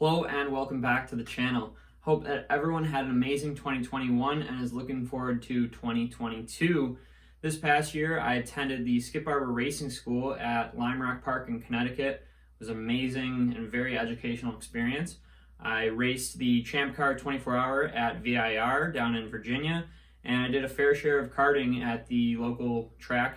Hello and welcome back to the channel. Hope that everyone had an amazing 2021 and is looking forward to 2022. This past year, I attended the Skip Barber Racing School at Lime Rock Park in Connecticut. It was an amazing and very educational experience. I raced the Champ Car 24-hour at VIR down in Virginia, and I did a fair share of karting at the local track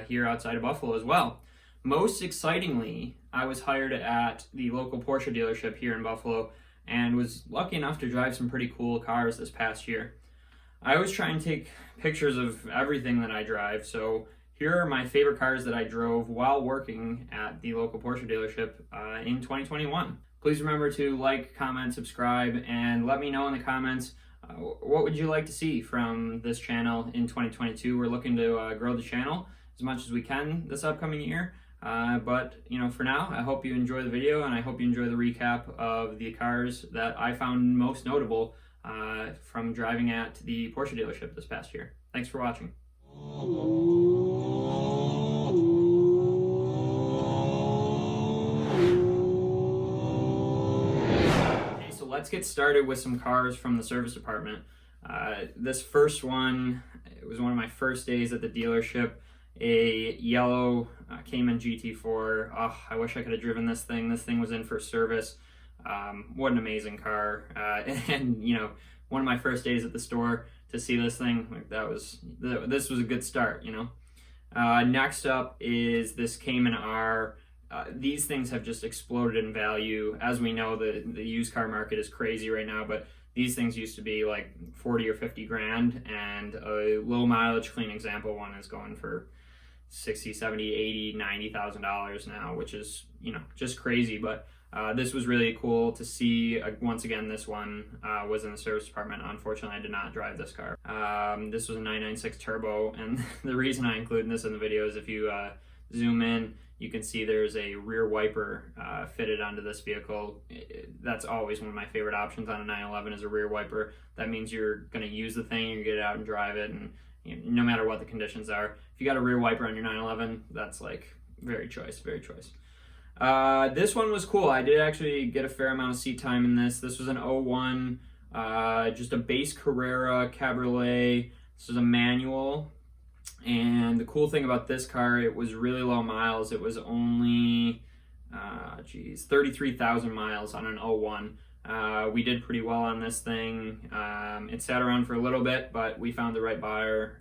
here outside of Buffalo as well. Most excitingly, I was hired at the local Porsche dealership here in Buffalo and was lucky enough to drive some pretty cool cars this past year. I always try and take pictures of everything that I drive, so here are my favorite cars that I drove while working at the local Porsche dealership in 2021. Please remember to like, comment, subscribe, and let me know in the comments what would you like to see from this channel in 2022. We're looking to grow the channel as much as we can this upcoming year. But for now, I hope you enjoy the video, and I hope you enjoy the recap of the cars that I found most notable from driving at the Porsche dealership this past year. Thanks for watching. Okay, so let's get started with some cars from the service department. This first one, it was one of my first days at the dealership. A yellow Cayman Gt4. Oh, I wish I could have driven this thing. This thing was in for service. What an amazing car. And one of my first days at the store to see this thing, this was a good start, Next up is this Cayman R. These things have just exploded in value. As we know, the used car market is crazy right now, but these things used to be like 40 or 50 grand, and a low mileage clean example one is going for 60, 70, 80, $90,000 now, which is, just crazy. But this was really cool to see. Once again, this one was in the service department. Unfortunately, I did not drive this car. This was a 996 turbo, and the reason I include this in the video is if you zoom in, you can see there's a rear wiper fitted onto this vehicle. That's always one of my favorite options on a 911 is a rear wiper. That means you're going to use the thing, you get out and drive it, and no matter what the conditions are. If you got a rear wiper on your 911, that's like very choice, very choice. This one was cool. I did actually get a fair amount of seat time in this. This was an 01, just a base Carrera Cabriolet. This was a manual. And the cool thing about this car, it was really low miles. It was only, 33,000 miles on an 01. We did pretty well on this thing. It sat around for a little bit, but we found the right buyer,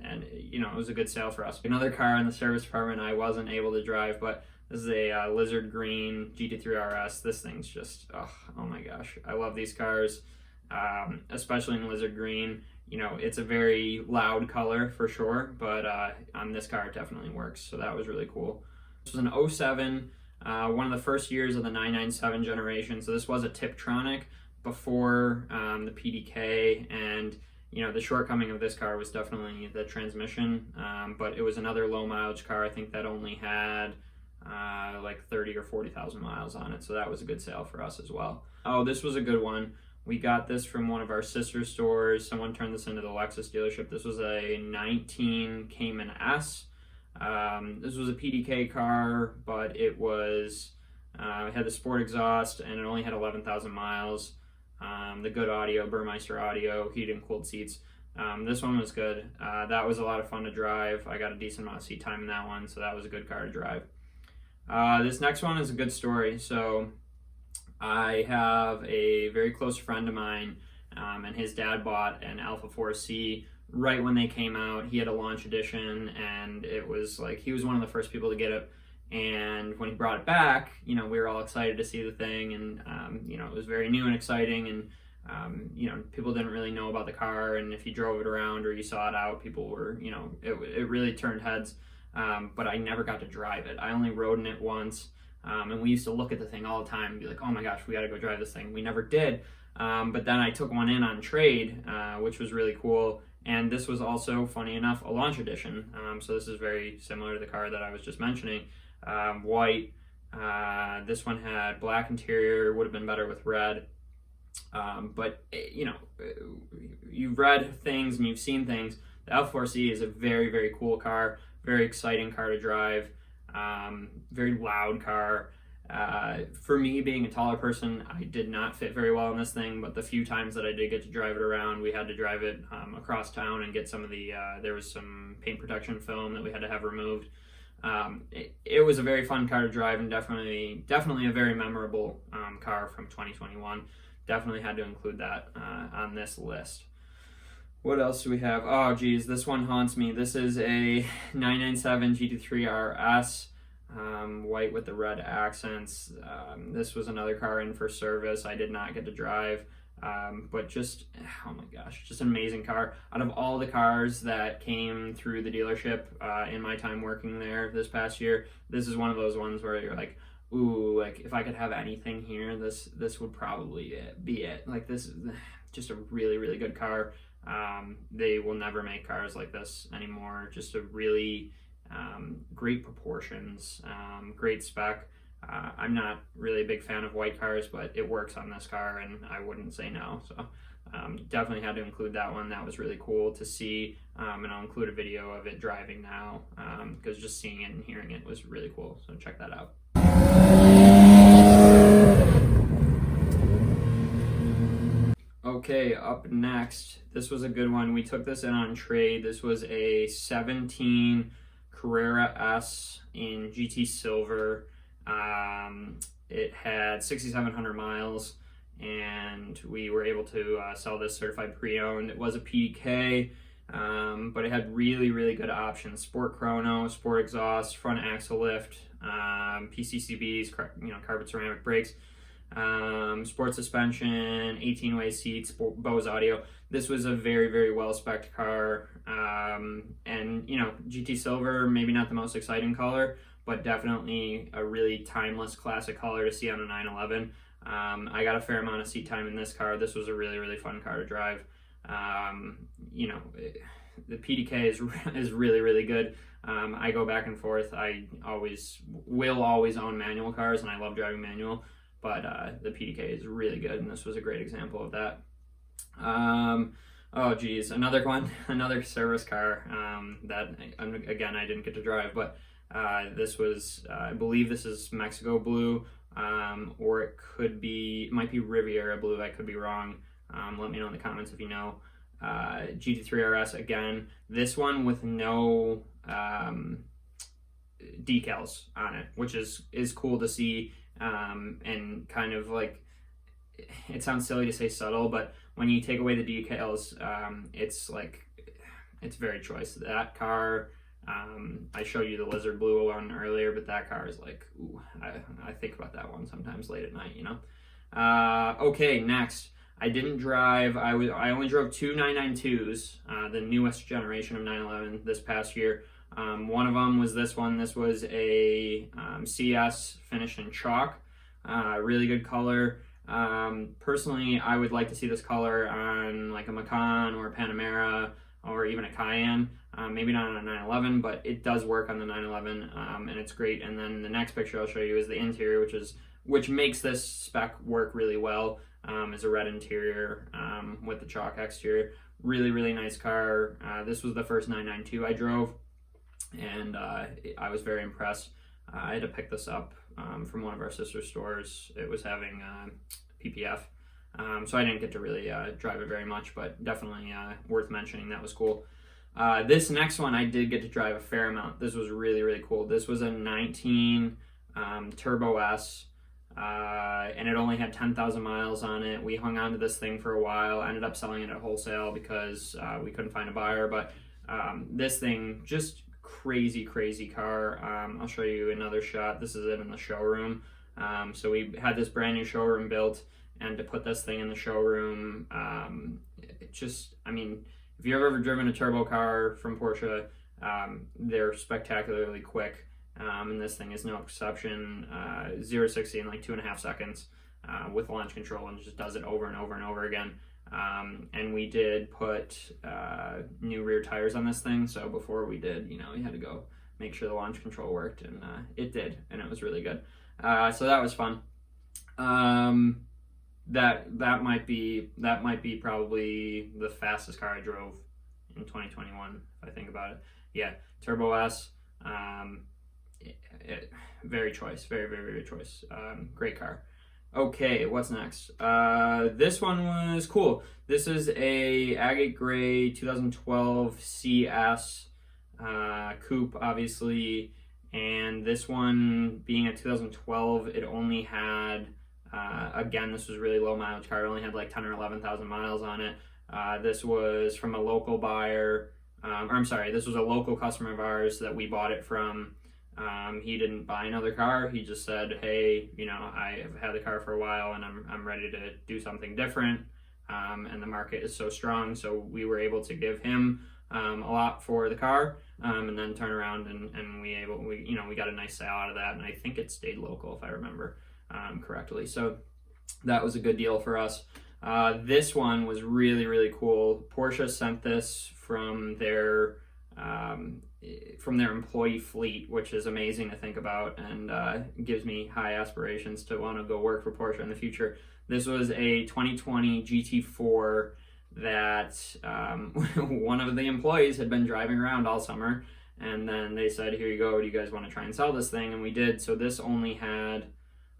and it was a good sale for us. Another car in the service department I wasn't able to drive, but this is a lizard green Gt3 Rs. This thing's just, oh my gosh, I love these cars, especially in lizard green. It's a very loud color for sure, but on this car it definitely works, so that was really cool. This was an 07, one of the first years of the 997 generation, so this was a Tiptronic before the PDK, and the shortcoming of this car was definitely the transmission, but it was another low mileage car. I think that only had like 30 or 40,000 miles on it, so that was a good sale for us as well. Oh, this was a good one. We got this from one of our sister stores. Someone turned this into the Lexus dealership. This was a 19 Cayman S. This was a PDK car, but it was it had the sport exhaust, and it only had 11,000 miles. The good audio, Burmeister audio, heated and cooled seats. This one was good. That was a lot of fun to drive. I got a decent amount of seat time in that one, so that was a good car to drive. This next one is a good story. So I have a very close friend of mine, and his dad bought an Alpha 4C right when they came out. He had a launch edition, and it was like he was one of the first people to get it. And when he brought it back, we were all excited to see the thing, and it was very new and exciting, and people didn't really know about the car, and if you drove it around or you saw it out, people were, it really turned heads. But I never got to drive it. I only rode in it once. And we used to look at the thing all the time and be like, oh my gosh, we got to go drive this thing. We never did. But then I took one in on trade, which was really cool. And this was also, funny enough, a launch edition. So this is very similar to the car that I was just mentioning. White. This one had black interior, would have been better with red. But, you've read things and you've seen things. The L4C is a very, very cool car, very exciting car to drive. Very loud car. For me, being a taller person, I did not fit very well in this thing, but the few times that I did get to drive it around, we had to drive it across town and get some of the, there was some paint protection film that we had to have removed. It was a very fun car to drive, and definitely a very memorable car from 2021. Definitely had to include that on this list. What else do we have? Oh geez, this one haunts me. This is a 997 Gt3 Rs, white with the red accents. This was another car in for service. I did not get to drive, but just, oh my gosh, just an amazing car. Out of all the cars that came through the dealership in my time working there this past year, this is one of those ones where you're like, ooh, like if I could have anything here, this would probably be it. Like, this is just a really, really good car. They will never make cars like this anymore. Just a really great proportions, great spec. I'm not really a big fan of white cars, but it works on this car, and I wouldn't say no. So definitely had to include that one. That was really cool to see, and I'll include a video of it driving now, because just seeing it and hearing it was really cool. So check that out. Okay, up next, this was a good one. We took this in on trade. This was a 17 Carrera S in GT Silver. It had 6,700 miles, and we were able to sell this certified pre-owned. It was a PDK, but it had really, really good options: sport chrono, sport exhaust, front axle lift, PCCBs, carbon ceramic brakes, sport suspension, 18-way seats, Bose audio. This was a very, very well-spec'd car, and GT Silver, maybe not the most exciting color, but definitely a really timeless classic color to see on a 911. I got a fair amount of seat time in this car. This was a really, really fun car to drive. The PDK is really, really good. I go back and forth. I will always own manual cars, and I love driving manual, but the PDK is really good, and this was a great example of that. Oh geez, another service car that again I didn't get to drive, but this was, I believe this is Mexico blue, or it might be Riviera blue. I could be wrong. Let me know in the comments if you know. Gt3 Rs again. This one with no decals on it, which is cool to see, and kind of like, it sounds silly to say subtle, but when you take away the decals, it's very choice. That car, I showed you the lizard blue one earlier, but that car is like, ooh, I think about that one sometimes late at night, Okay, next. I didn't drive. I only drove two 992s, the newest generation of 911 this past year. One of them was this one. This was a CS finished in chalk. Really good color. Personally, I would like to see this color on like a Macan or a Panamera or even a Cayenne. Maybe not on a 911, but it does work on the 911, and it's great. And then the next picture I'll show you is the interior, which makes this spec work really well. Is a red interior with the chalk exterior. Really, really nice car. This was the first 992 I drove, and I was very impressed. I had to pick this up from one of our sister stores. It was having PPF, so I didn't get to really drive it very much, but definitely worth mentioning. That was cool. This next one I did get to drive a fair amount. This was really, really cool. This was a 19 Turbo S, and it only had 10,000 miles on it. We hung on to this thing for a while, ended up selling it at wholesale because we couldn't find a buyer, but this thing, just crazy, crazy car. I'll show you another shot. This is it in the showroom. So we had this brand new showroom built, and to put this thing in the showroom, if you've ever driven a turbo car from Porsche, they're spectacularly quick, and this thing is no exception. 0-60 in like 2.5 seconds with launch control, and just does it over and over and over again. And we did put new rear tires on this thing, so before we did, you had to go make sure the launch control worked, and it did, and it was really good. So that was fun. That might be probably the fastest car I drove in 2021, if I think about it. Yeah, Turbo S. very choice, very choice. Great car. Okay, what's next? This one was cool. This is a agate gray 2012 CS coupe, obviously, and this one being a 2012, it only had, again, this was really low mileage car. It only had like 10 or 11,000 miles on it. This was from a local buyer, this was a local customer of ours that we bought it from. He didn't buy another car. He just said, hey, you know, I have had the car for a while and I'm ready to do something different. And the market is so strong. So we were able to give him a lot for the car, and then turn around and we got a nice sale out of that. And I think it stayed local, if I remember correctly. So that was a good deal for us. This one was really cool. Porsche sent this from their employee fleet, which is amazing to think about, and gives me high aspirations to want to go work for Porsche in the future. This was a 2020 Gt4 that one of the employees had been driving around all summer, and then they said, here you go, do you guys want to try and sell this thing? And we did. So this only had,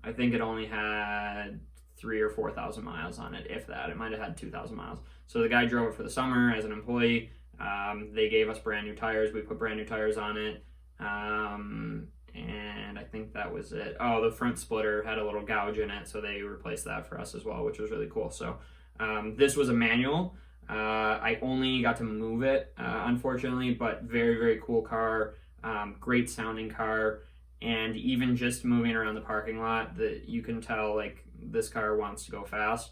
I think it only had 3,000 or 4,000 miles on it, if that. It might have had 2,000 miles. So the guy drove it for the summer as an employee. They gave us brand new tires. We put brand new tires on it. And I think that was it. Oh, the front splitter had a little gouge in it, so they replaced that for us as well, which was really cool. So this was a manual. I only got to move it, unfortunately, but very cool car. Great sounding car. And even just moving around the parking lot, that you can tell like this car wants to go fast.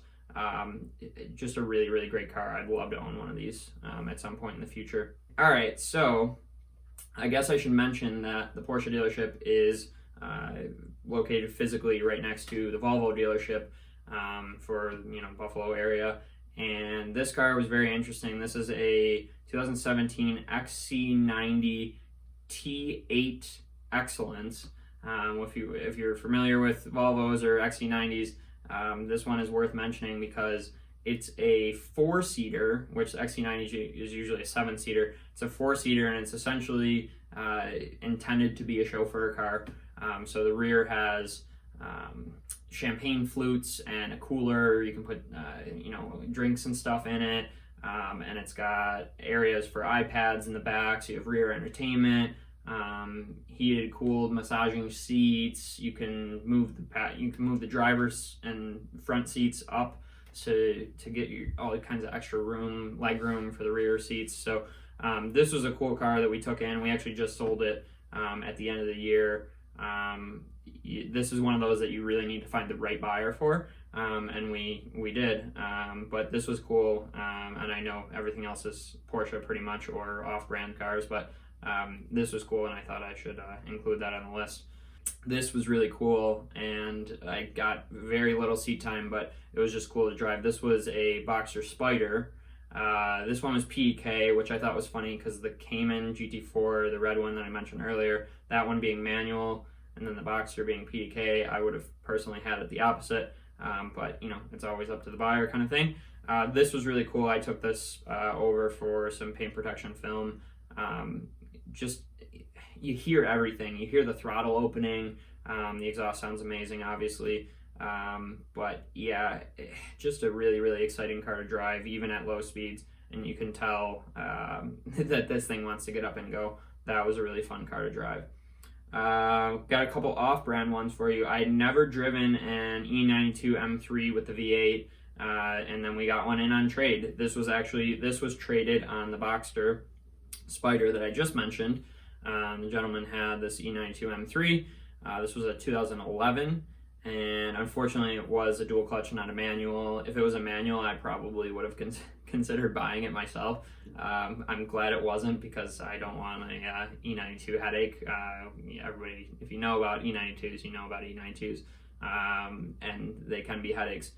Just a really great car. I'd love to own one of these at some point in the future. All right, so I guess I should mention that the Porsche dealership is located physically right next to the Volvo dealership for Buffalo area. And this car was very interesting. This is a 2017 Xc90 T8 Excellence. If you're familiar with Volvos or Xc90s, this one is worth mentioning because it's a 4-seater, which the Xc90 is usually a 7-seater. It's a 4-seater, and it's essentially intended to be a chauffeur car. So the rear has champagne flutes and a cooler. You can put drinks and stuff in it, and it's got areas for iPads in the back. So you have rear entertainment, heated, cooled, massaging seats. You can move the driver's and front seats up to get you all kinds of extra leg room for the rear seats. So this was a cool car that we took in. We actually just sold it at the end of the year. This is one of those that you really need to find the right buyer for, and we did. But this was cool, and I know everything else is Porsche pretty much, or off-brand cars, but this was cool, and I thought I should include that on the list. This was really cool, and I got very little seat time, but it was just cool to drive. This was a Boxster Spider. This one was PDK, which I thought was funny because the Cayman Gt4, the red one that I mentioned earlier, that one being manual, and then the Boxster being PDK, I would have personally had it the opposite, but it's always up to the buyer kind of thing. This was really cool. I took this over for some paint protection film. Just, you hear everything. You hear the throttle opening. The exhaust sounds amazing, obviously. But yeah, just a really exciting car to drive, even at low speeds. And you can tell that this thing wants to get up and go. That was a really fun car to drive. Got a couple off-brand ones for you. I had never driven an E92 M3 with the V8, and then we got one in on trade. This was traded on the Boxster Spider that I just mentioned. The gentleman had this E92 M3. This was a 2011, and unfortunately it was a dual clutch, not a manual. If it was a manual, I probably would have considered buying it myself. I'm glad it wasn't, because I don't want a E92 headache. Everybody, if you know about E92s, you know about E92s, and they can be headaches.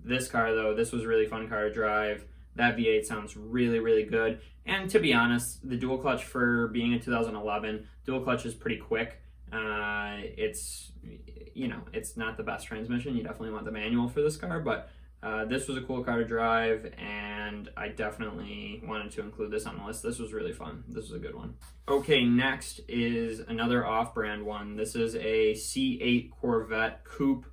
This car though, this was a really fun car to drive. That V8 sounds really good. And to be honest, the dual clutch, for being a 2011, dual clutch is pretty quick. It's not the best transmission. You definitely want the manual for this car, but This was a cool car to drive, and I definitely wanted to include this on the list. This was really fun. This was a good one. Okay, next is another off-brand one. This is a C8 Corvette Coupe.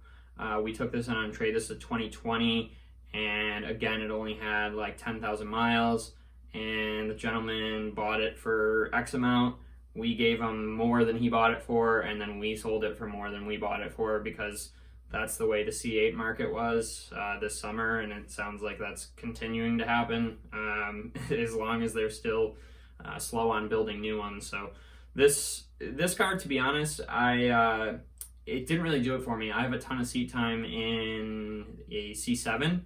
We took this on trade. This is a 2020, and again, it only had like 10,000 miles, and the gentleman bought it for X amount. We gave him more than he bought it for, and then we sold it for more than we bought it for, because that's the way the C8 market was this summer, and it sounds like that's continuing to happen as long as they're still slow on building new ones. So this car, to be honest, it didn't really do it for me. I have a ton of seat time in a C7,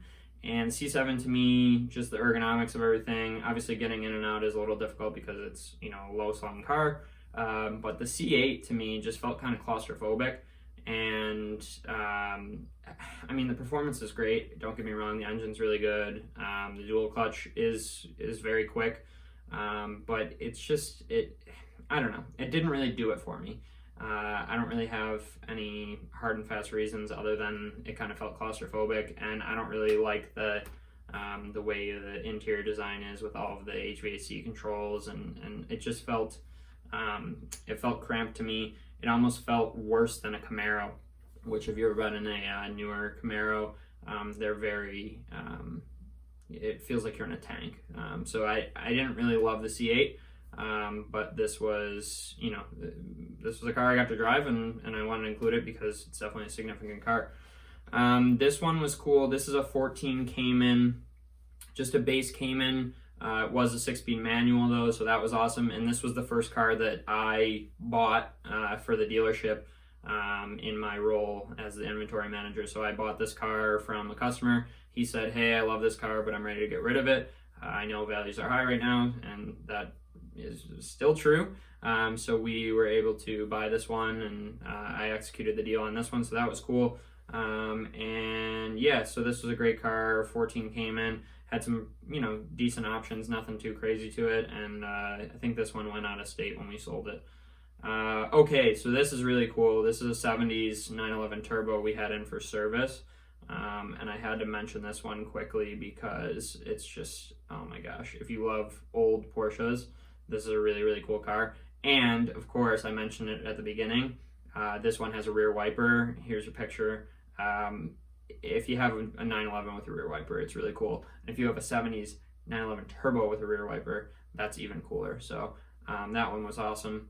and C7 to me, just the ergonomics of everything, obviously getting in and out is a little difficult because it's, you know, a low slung car, but the C8 to me just felt kind of claustrophobic. And I mean, the performance is great, don't get me wrong, the engine's really good, the dual clutch is very quick, but it's just, I don't know, it didn't really do it for me. I don't really have any hard and fast reasons other than it kind of felt claustrophobic, and I don't really like the way the interior design is with all of the HVAC controls, and it just felt, it felt cramped to me. It almost felt worse than a Camaro, which if you've ever been in a newer Camaro, they're very, it feels like you're in a tank. So I didn't really love the C8, but this was, you know, this was a car I got to drive, and I wanted to include it because it's definitely a significant car. This one was cool. This is a 14 Cayman, just a base Cayman. It was a 6-speed manual though, so that was awesome. And this was the first car that I bought for the dealership in my role as the inventory manager. So I bought this car from a customer. He said, "Hey, I love this car, but I'm ready to get rid of it. I know values are high right now," and that is still true. So we were able to buy this one, and I executed the deal on this one, so that was cool. And yeah, so this was a great car, 14 Cayman. Had some, you know, decent options, nothing too crazy to it, and I think this one went out of state when we sold it. Okay, so this is really cool. This is a 70s 911 Turbo we had in for service, and I had to mention this one quickly because it's just, oh my gosh, if you love old Porsches, this is a really, really cool car. And of course, I mentioned it at the beginning, this one has a rear wiper. Here's a picture. If you have a 911 with a rear wiper, it's really cool. And if you have a 70s 911 Turbo with a rear wiper, that's even cooler. So that one was awesome.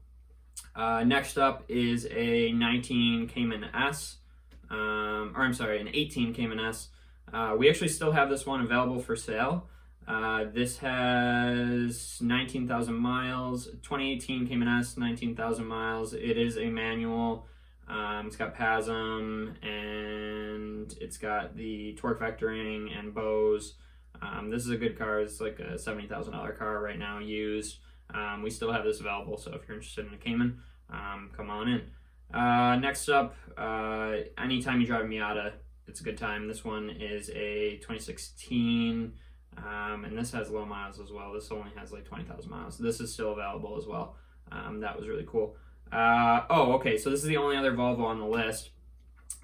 Next up is a 19 Cayman S, or I'm sorry, an 18 Cayman S. We actually still have this one available for sale. This has 19,000 miles, 2018 Cayman S, 19,000 miles. It is a manual. It's got PASM, and it's got the torque vectoring and Bose. This is a good car. It's like a $70,000 car right now, used. We still have this available, so if you're interested in a Cayman, come on in. Next up, anytime you drive a Miata, it's a good time. This one is a 2016, and this has low miles as well. This only has like 20,000 miles. This is still available as well. That was really cool. Okay, so this is the only other Volvo on the list.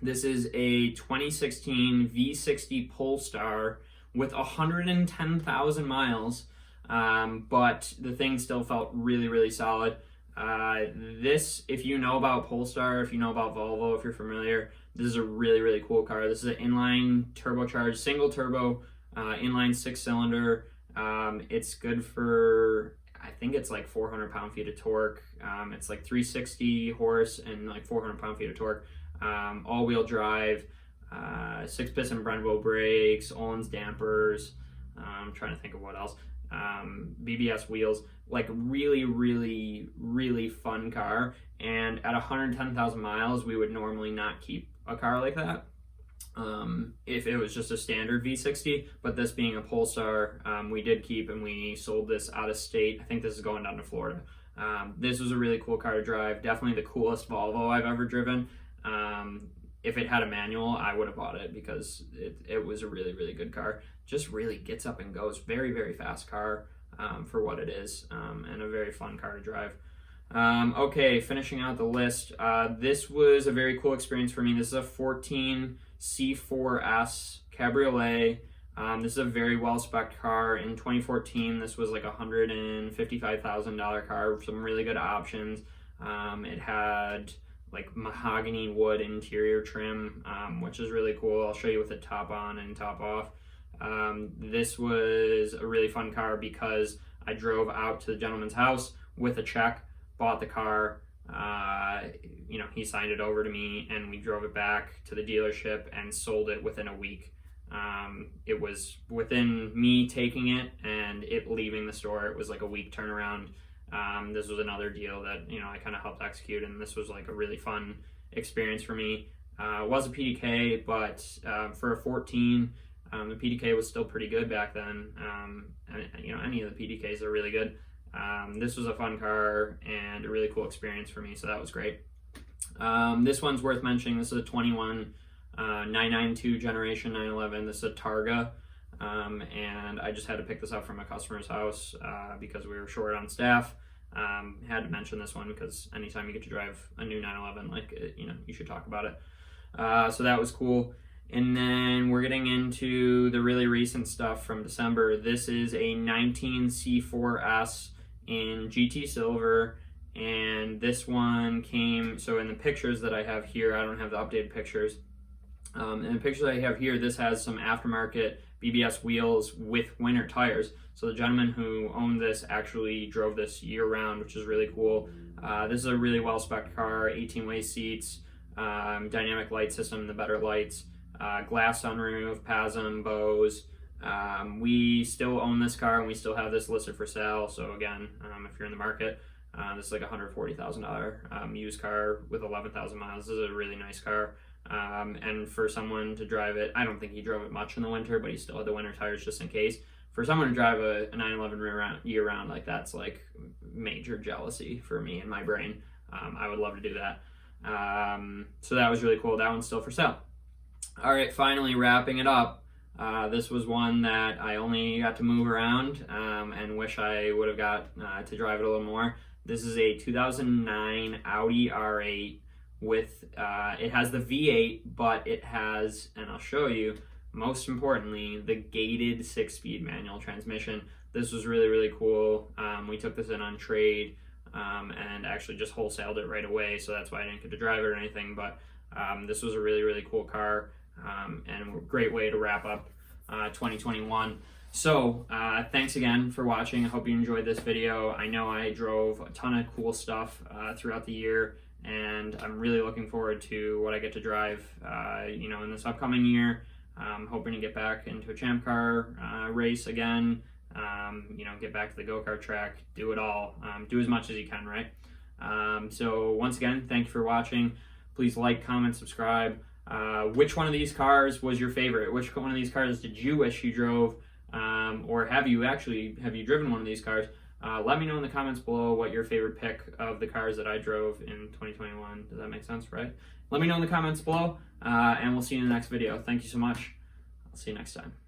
This is a 2016 V60 Polestar with 110,000 miles, but the thing still felt really, really solid. This, if you know about Polestar, if you know about Volvo, if you're familiar, this is a really, really cool car. This is an inline turbocharged, single turbo, inline 6-cylinder. It's good for, I think it's like 400 pound-feet of torque. It's like 360 horse and like 400 pound-feet of torque. All-wheel drive, 6-piston Brembo brakes, Öhlins dampers. I'm trying to think of what else. BBS wheels. Like really, really, really fun car. And at 110,000 miles, we would normally not keep a car like that if it was just a standard V60, but this being a Polestar, we did keep, and we sold this out of state. I think this is going down to Florida. This was a really cool car to drive, definitely the coolest Volvo I've ever driven. If it had a manual, I would have bought it because it was a really, really good car. Just really gets up and goes. Very, very fast car for what it is, and a very fun car to drive. Okay, finishing out the list. This was a very cool experience for me. This is a 14 C4s Cabriolet. This is a very well-spec'd car. In 2014, this was like a $155,000 car with some really good options. It had like mahogany wood interior trim, which is really cool. I'll show you with the top on and top off. This was a really fun car because I drove out to the gentleman's house with a check, bought the car, you know, he signed it over to me, and we drove it back to the dealership and sold it within a week. It was within me taking it and it leaving the store, it was like a week turnaround. This was another deal that, you know, I kind of helped execute, and this was like a really fun experience for me. It was a PDK, but for a 14, the PDK was still pretty good back then. And, you know, any of the PDKs are really good. This was a fun car and a really cool experience for me, so that was great. This one's worth mentioning. This is a 21 992 generation 911. This is a Targa, and I just had to pick this up from a customer's house because we were short on staff. Had to mention this one because anytime you get to drive a new 911, like, you know, you should talk about it. So that was cool. And then we're getting into the really recent stuff from December. This is a 19 C4s in GT Silver, and this one came, so in the pictures that I have here, I don't have the updated pictures. In the pictures I have here, this has some aftermarket BBS wheels with winter tires. So the gentleman who owned this actually drove this year-round, which is really cool. This is a really well-spec'd car, 18-way seats, dynamic light system, the better lights, glass sunroof, PASM, Bose. We still own this car, and we still have this listed for sale. So again, if you're in the market, this is like a $140,000 used car with 11,000 miles. This is a really nice car. And for someone to drive it, I don't think he drove it much in the winter, but he still had the winter tires just in case. For someone to drive a 911 year-round, like, that's like major jealousy for me in my brain. I would love to do that. So that was really cool. That one's still for sale. All right, finally wrapping it up. This was one that I only got to move around and wish I would have got to drive it a little more. This is a 2009 Audi R8 with, it has the V8, but it has, and I'll show you, most importantly, the gated 6-speed manual transmission. This was really, really cool. We took this in on trade and actually just wholesaled it right away, so that's why I didn't get to drive it or anything, but this was a really, really cool car and a great way to wrap up 2021. So thanks again for watching. I hope you enjoyed this video. I know I drove a ton of cool stuff throughout the year, and I'm really looking forward to what I get to drive you know, in this upcoming year. I'm hoping to get back into a champ car race again, you know, get back to the go-kart track, do it all, do as much as you can, right? So once again, thank you for watching. Please like, comment, subscribe. Which one of these cars was your favorite? Which one of these cars did you wish you drove? Or have you driven one of these cars? Let me know in the comments below what your favorite pick of the cars that I drove in 2021. Does that make sense, right? Let me know in the comments below, and we'll see you in the next video. Thank you so much. I'll see you next time.